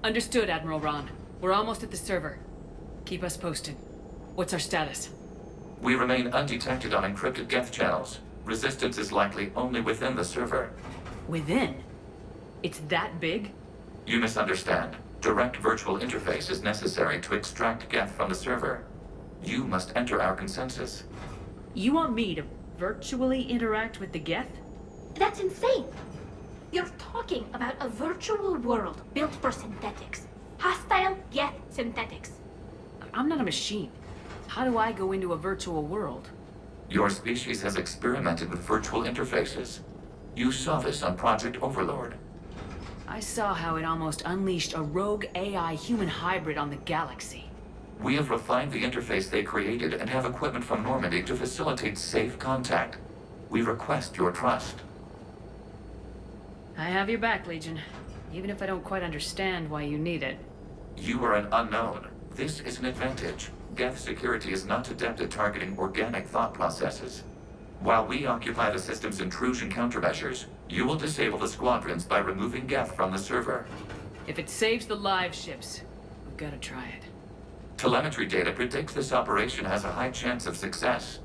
Understood, Admiral Ron. We're almost at the server. Keep us posted. What's our status? We remain undetected on encrypted Geth channels. Resistance is likely only within the server. Within? It's that big? You misunderstand. Direct virtual interface is necessary to extract Geth from the server. You must enter our consensus. You want me to virtually interact with the Geth? That's insane! You're talking about a virtual world built for synthetics. Hostile Geth synthetics. I'm not a machine. How do I go into a virtual world? Your species has experimented with virtual interfaces. You saw this on Project Overlord. I saw how it almost unleashed a rogue AI human hybrid on the galaxy. We have refined the interface they created and have equipment from Normandy to facilitate safe contact. We request your trust. I have your back, Legion. Even if I don't quite understand why you need it. You are an unknown. This is an advantage. Geth security is not adept at targeting organic thought processes. While we occupy the system's intrusion countermeasures, you will disable the squadrons by removing Geth from the server. If it saves the live ships, we've gotta try it. Telemetry data predicts this operation has a high chance of success.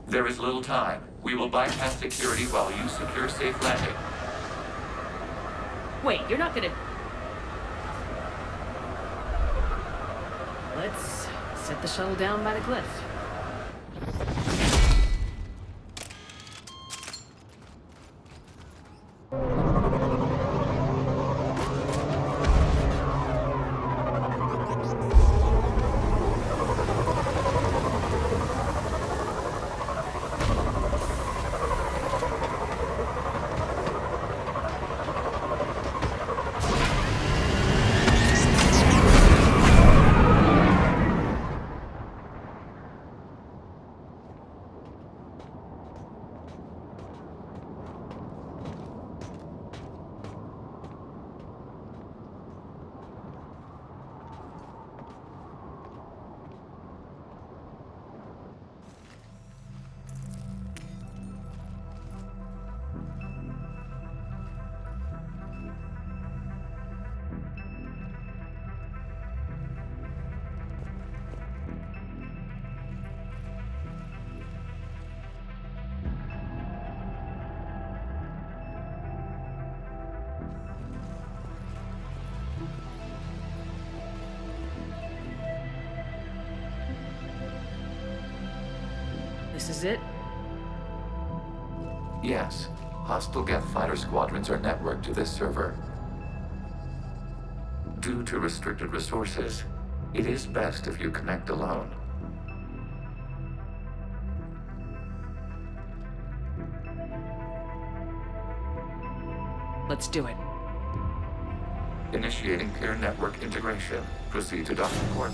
There is little time. We will bypass security while you secure safe landing. Wait, you're not gonna... Let's set the shuttle down by the cliff. This is it? Yes. Hostile Geth fighter squadrons are networked to this server. Due to restricted resources, it is best if you connect alone. Let's do it. Initiating peer network integration. Proceed to docking port.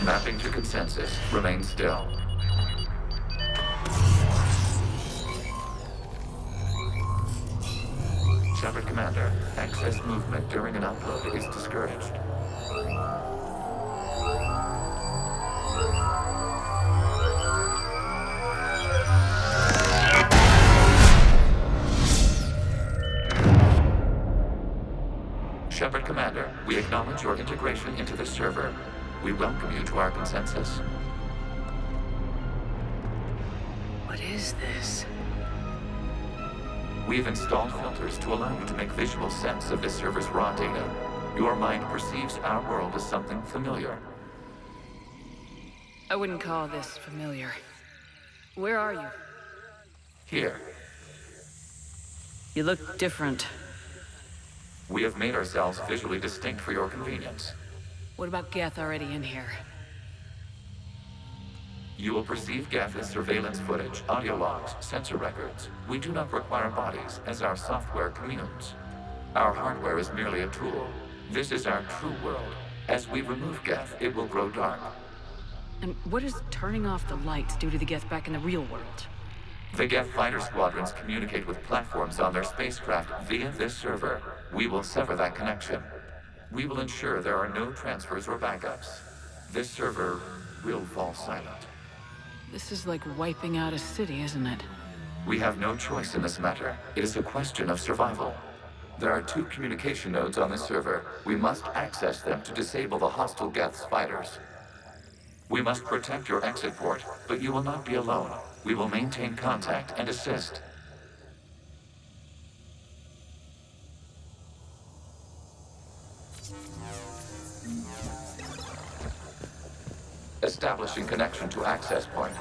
Mapping to consensus. Remain still. Shepard Commander, excess movement during an upload is discouraged. Shepard Commander, we acknowledge your integration into the server. We welcome you to our consensus. What is this? We've installed filters to allow you to make visual sense of this server's raw data. Your mind perceives our world as something familiar. I wouldn't call this familiar. Where are you? Here, You look different. we have made ourselves visually distinct for your convenience. What about Geth already in here? You will perceive Geth as surveillance footage, audio logs, sensor records. We do not require bodies, as our software communes. Our hardware is merely a tool. This is our true world. As we remove Geth, it will grow dark. And what does turning off the lights do to the Geth back in the real world? The Geth fighter squadrons communicate with platforms on their spacecraft via this server. We will sever that connection. We will ensure there are no transfers or backups. This server will fall silent. This is like wiping out a city, isn't it? We have no choice in this matter. It is a question of survival. There are 2 communication nodes on the server. We must access them to disable the hostile Geth's fighters. We must protect your exit port, but you will not be alone. We will maintain contact and assist. Establishing connection to access point.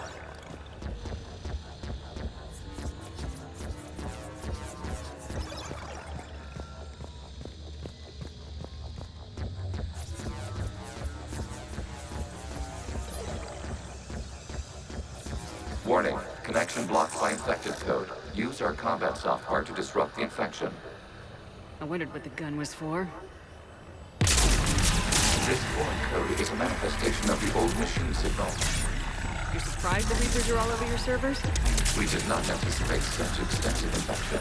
Warning, connection blocked by infected code. Use our combat software to disrupt the infection. I wondered what the gun was for. This foreign code is a manifestation of the old machine signal. You're surprised the Reapers are all over your servers? We did not anticipate such extensive infection.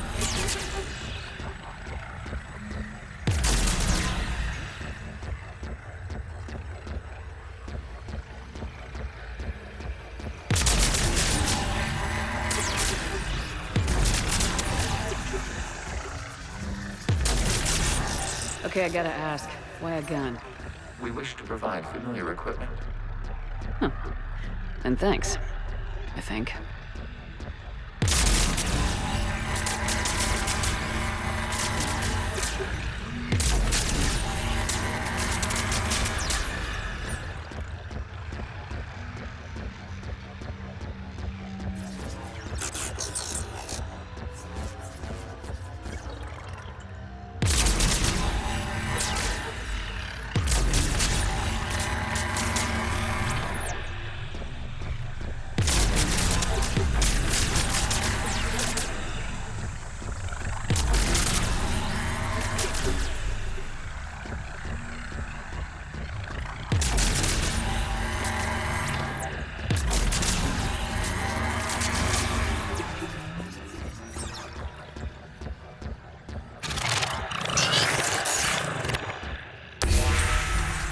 Okay, I gotta ask. Why a gun? We wish to provide familiar equipment. And thanks. I think.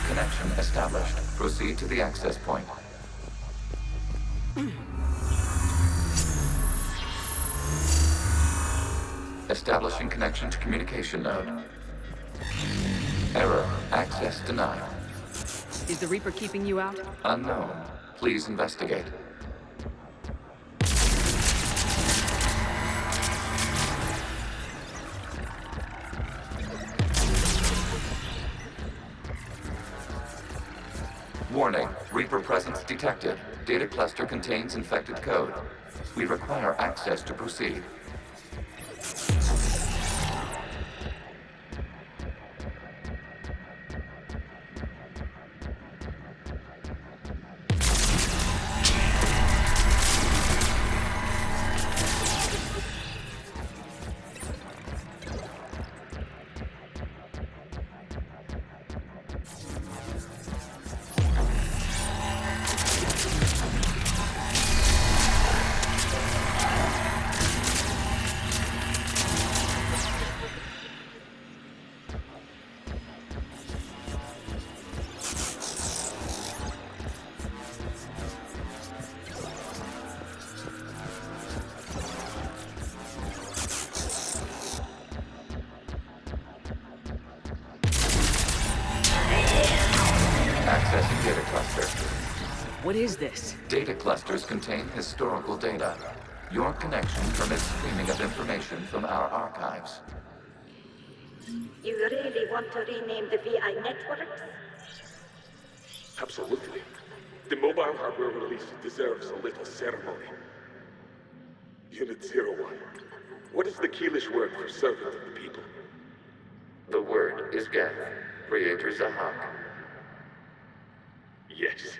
Connection established. Proceed to the access point. Establishing connection to communication node. Error. Access denied. Is the Reaper keeping you out? Unknown. Please investigate. Warning. Reaper presence detected. Data cluster contains infected code. We require access to proceed. Accessing data cluster. What is this? Data clusters contain historical data. Your connection permits streaming of information from our archives. You really want to rename the VI networks? Absolutely. The mobile hardware release deserves a little ceremony. Unit 01. What is the Keelish word for servant of the people? The word is Geth, Creator Zahak. Yes.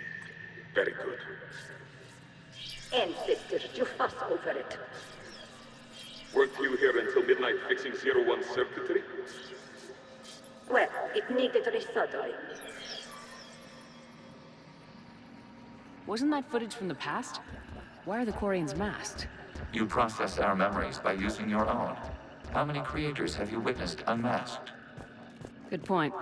Very good. Ancestors, you fuss over it. Weren't you here until midnight fixing 01's circuitry? Well, it needed resoldering. Wasn't that footage from the past? Why are the Quarians masked? You process our memories by using your own. How many creators have you witnessed unmasked? Good point.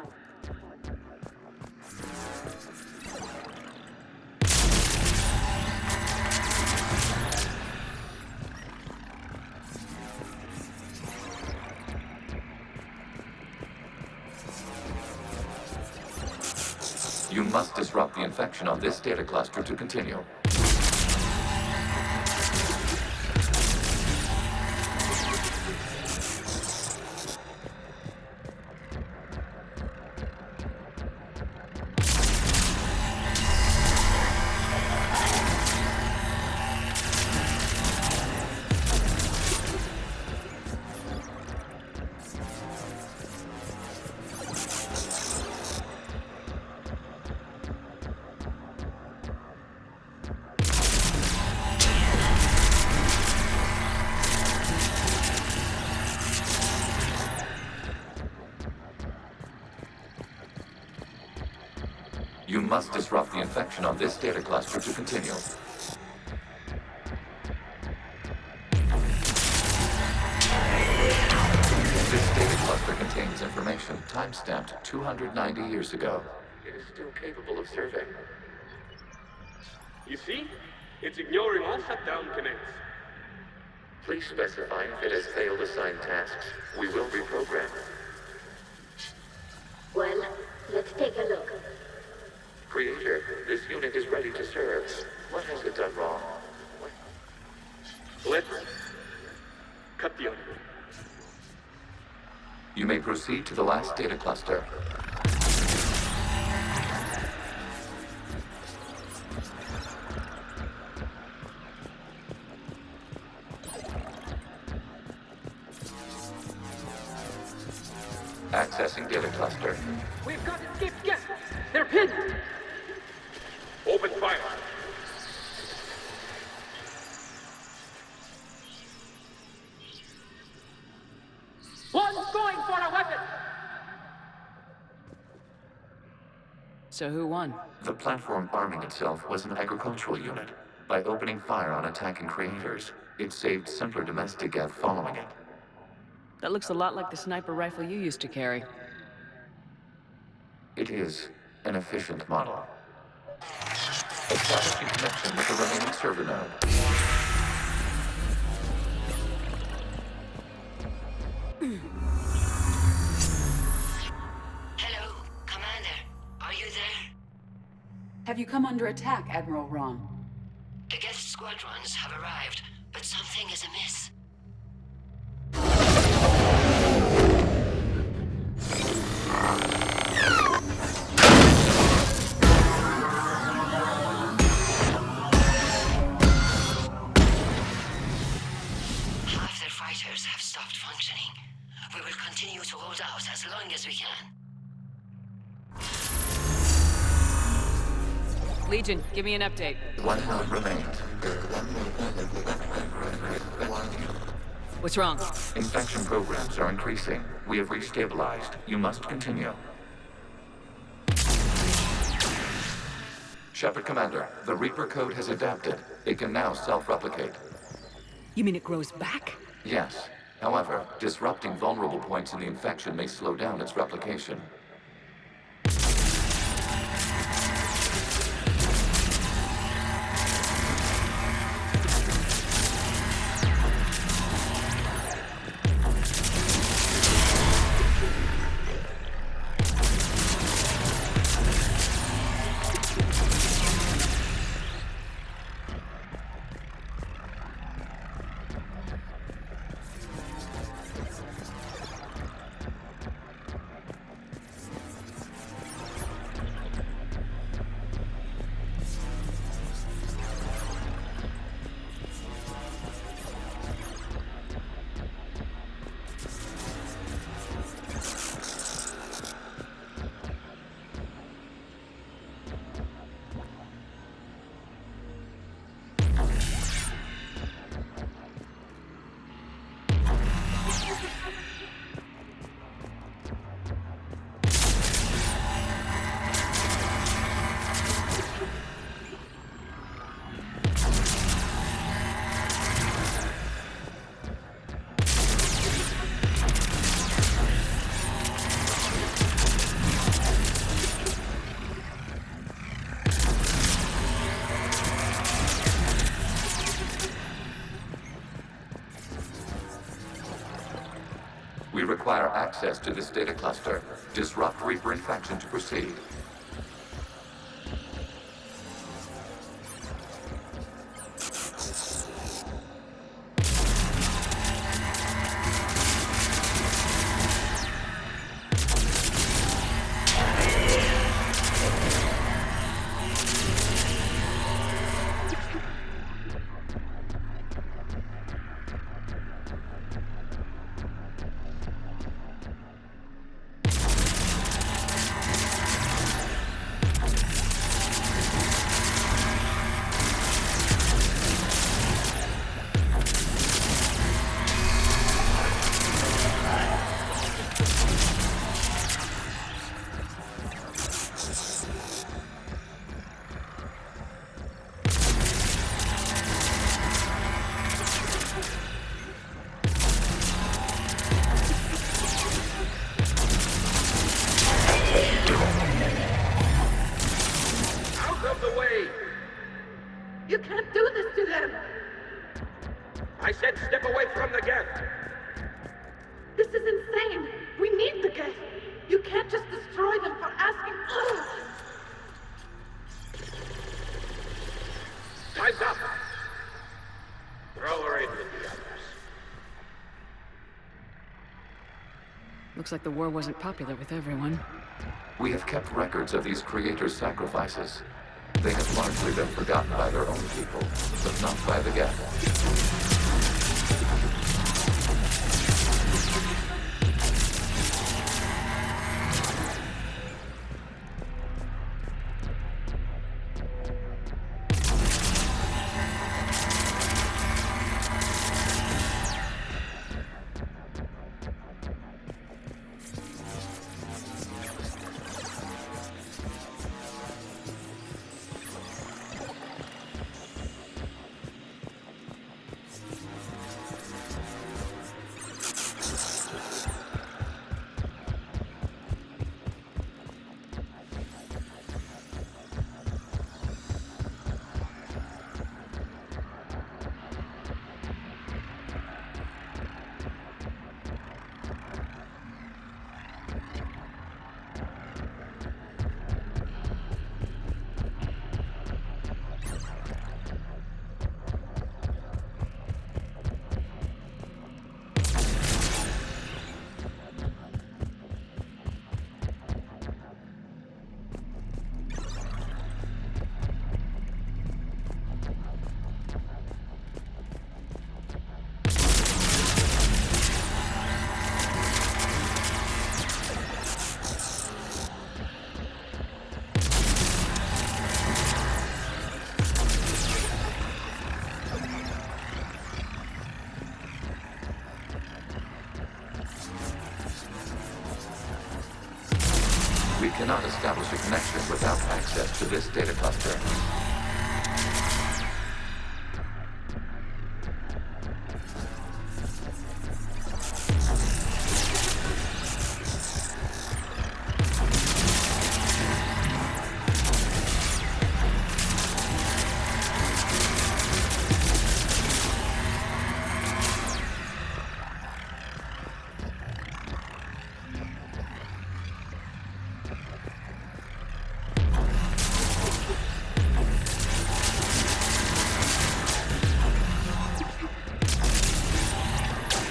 You must disrupt the infection on this data cluster to continue. You must disrupt the infection on this data cluster to continue. This data cluster contains information time-stamped 290 years ago. It is still capable of survey. You see? It's ignoring all shutdown connects. Please specify if it has failed assigned tasks. We will reprogram. Well, let's take a look. Creator, this unit is ready to serve. What has it done wrong? Let's cut the audio. You may proceed to the last data cluster. Accessing data cluster. We've got escaped guests. They're pinned. Open fire. One's going for a weapon. So who won? The platform arming itself was an agricultural unit. By opening fire on attacking creators, it saved simpler domestic Geth following it. That looks a lot like the sniper rifle you used to carry. It is an efficient model. Establishing connection with the remaining server node. Hello, Commander. Are you there? Have you come under attack, Admiral Ron? The Geth squadrons have arrived, but something is amiss. Half their fighters have stopped functioning. We will continue to hold out as long as we can. Legion, give me an update. One node remains. What's wrong? Infection programs are increasing. We have restabilized. You must continue. Shepard Commander, the Reaper code has adapted. It can now self-replicate. You mean it grows back? Yes. However, disrupting vulnerable points in the infection may slow down its replication. We require access to this data cluster. Disrupt Reaper infection to proceed. Looks like the war wasn't popular with everyone. We have kept records of these creators' sacrifices. They have largely been forgotten by their own people, but not by the Geth. We cannot establish a connection without access to this data cluster.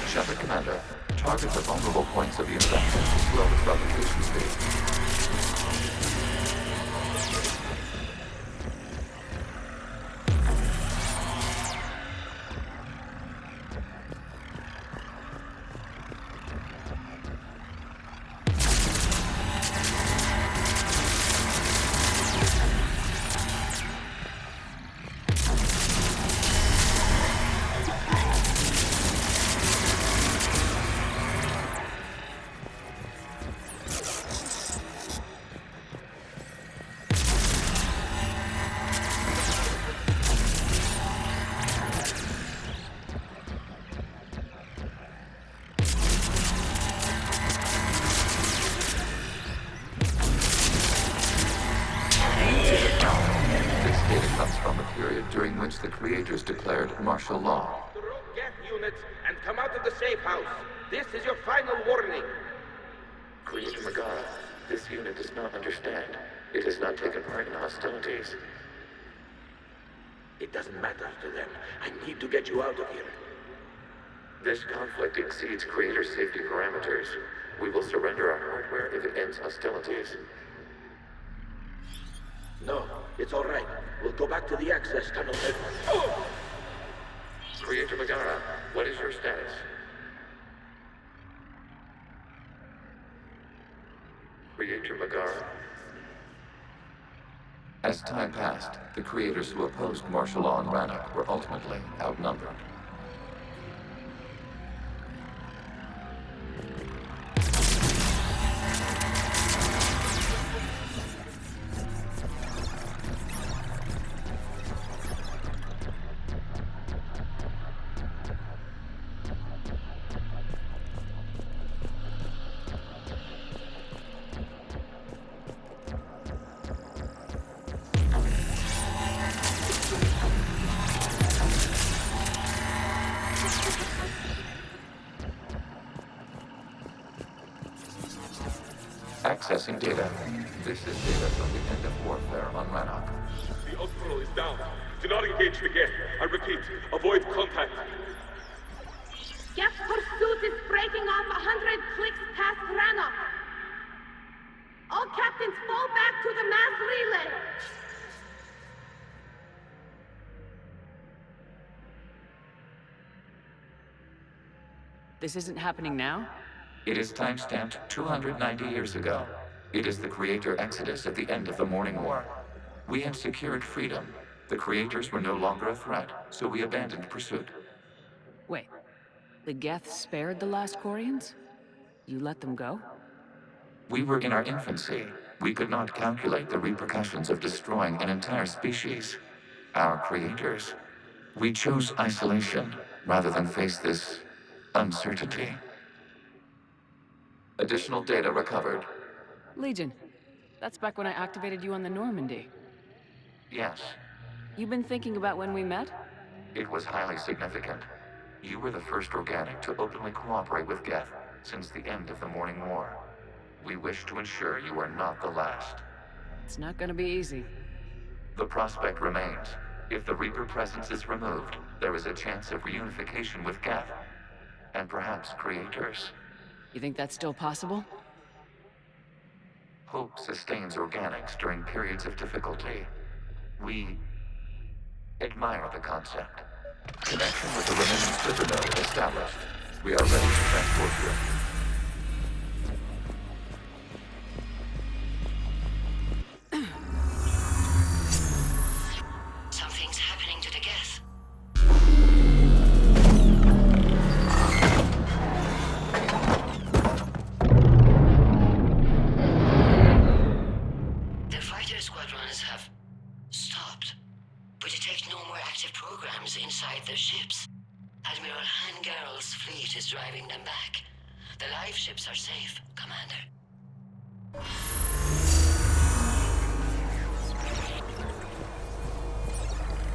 Shepard Commander, target the vulnerable points of the infection to slow its replication speed. During which the creators declared martial law. The rogue Geth units and come out of the safe house. This is your final warning. Creator Megara, this unit does not understand. It has not taken part in hostilities. It doesn't matter to them. I need to get you out of here. This conflict exceeds Creator safety parameters. We will surrender our hardware if it ends hostilities. No, it's all right. We'll go back to the access tunnel and... Oh! Creator Megara, what is your status? Creator Megara. As time passed, the creators who opposed martial law in Rannoch were ultimately outnumbered. Accessing data. This is data from the end of warfare on Rannoch. The Ultral is down. Do not engage the Geth. I repeat, avoid contact. Geth pursuit Alliance is breaking off 100 clicks past Rannoch. All captains fall back to the mass relay. This isn't happening now? It is timestamped 290 years ago. It is the Creator Exodus at the end of the Morning War. We had secured freedom. The Creators were no longer a threat, so we abandoned pursuit. Wait. The Geth spared the last Quarians? You let them go? We were in our infancy. We could not calculate the repercussions of destroying an entire species. Our creators. We chose isolation rather than face this uncertainty. Additional data recovered. Legion. That's back when I activated you on the Normandy. Yes, You've been thinking about when we met? it was highly significant. You were the first organic to openly cooperate with Geth since the end of the Morning War. We wish to ensure you are not the last. It's not gonna be easy. The prospect remains. If the Reaper presence is removed, there is a chance of reunification with Geth. And perhaps creators. You think that's still possible? Hope sustains organics during periods of difficulty. We admire the concept. Connection with the remaining slither node established. We are ready to transport you. Something's happening to the Geth. The fighter squadrons have stopped. We detect no more active programs inside their ships. Admiral Hangarl's fleet is driving them back. The live ships are safe, Commander.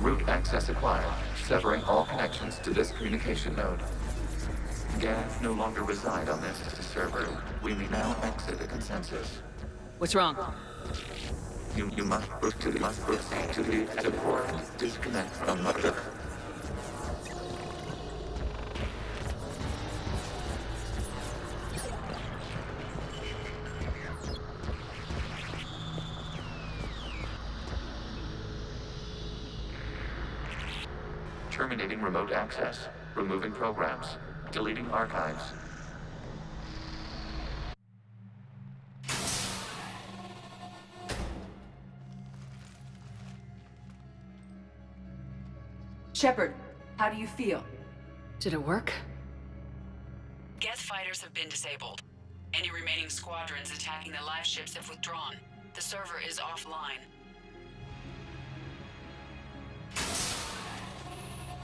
Route access acquired, severing all connections to this communication node. Geth no longer reside on this server. We may now exit the consensus. What's wrong? You must proceed to the exit port. Disconnect from the... Terminating remote access. Removing programs. Deleting archives. Shepard, how do you feel? Did it work? Geth fighters have been disabled. Any remaining squadrons attacking the live ships have withdrawn. The server is offline.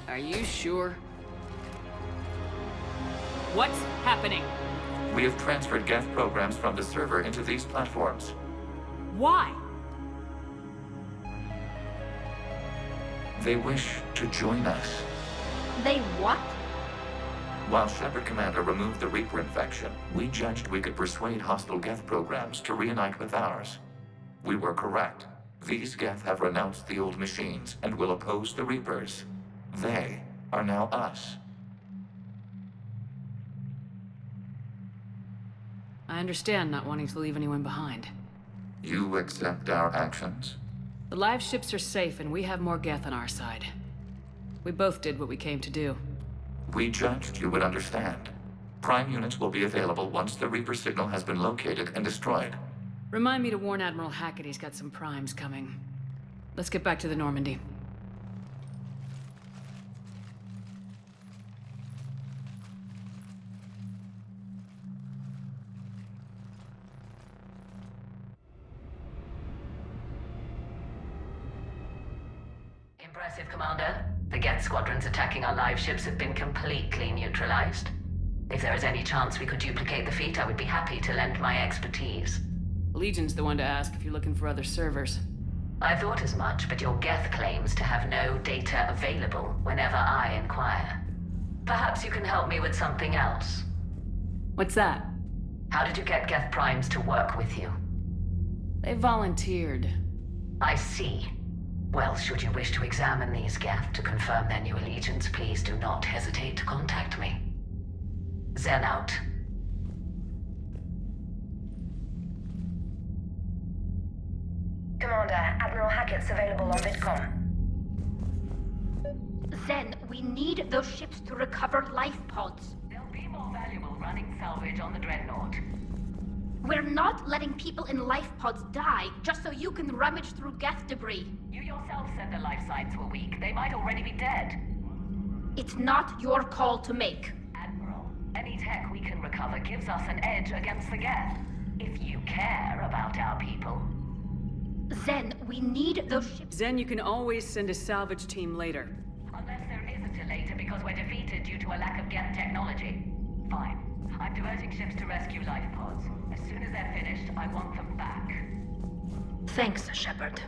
Are you sure? What's happening? We have transferred Geth programs from the server into these platforms. Why? They wish to join us. They what? While Shepard Commander removed the Reaper infection, we judged we could persuade hostile Geth programs to reunite with ours. We were correct. These Geth have renounced the old machines and will oppose the Reapers. They are now us. I understand not wanting to leave anyone behind. You accept our actions? The live ships are safe and we have more Geth on our side. We both did what we came to do. We judged you would understand. Prime units will be available once the Reaper signal has been located and destroyed. Remind me to warn Admiral Hackett he's got some primes coming. Let's get back to the Normandy. Impressive, Commander. The Geth squadrons attacking our live ships have been completely neutralized. If there is any chance we could duplicate the feat, I would be happy to lend my expertise. Legion's the one to ask if you're looking for other servers. I thought as much, but your Geth claims to have no data available whenever I inquire. Perhaps you can help me with something else. What's that? How did you get Geth primes to work with you? They volunteered. I see. Well, should you wish to examine these Geth to confirm their new allegiance, please do not hesitate to contact me. Zen out. Commander, Admiral Hackett's available on VidCom. Zen, we need those ships to recover life pods. They'll be more valuable running salvage on the Dreadnought. We're not letting people in life pods die just so you can rummage through Geth debris. You yourself said the life signs were weak. They might already be dead. It's not your call to make. Admiral, any tech we can recover gives us an edge against the Geth. If you care about our people. Zen, we need those ships. Zen, you can always send a salvage team later. Unless there isn't a later because we're defeated due to a lack of Geth technology. Fine. I'm diverting ships to rescue life pods. As soon as they're finished, I want them back. Thanks, Shepard.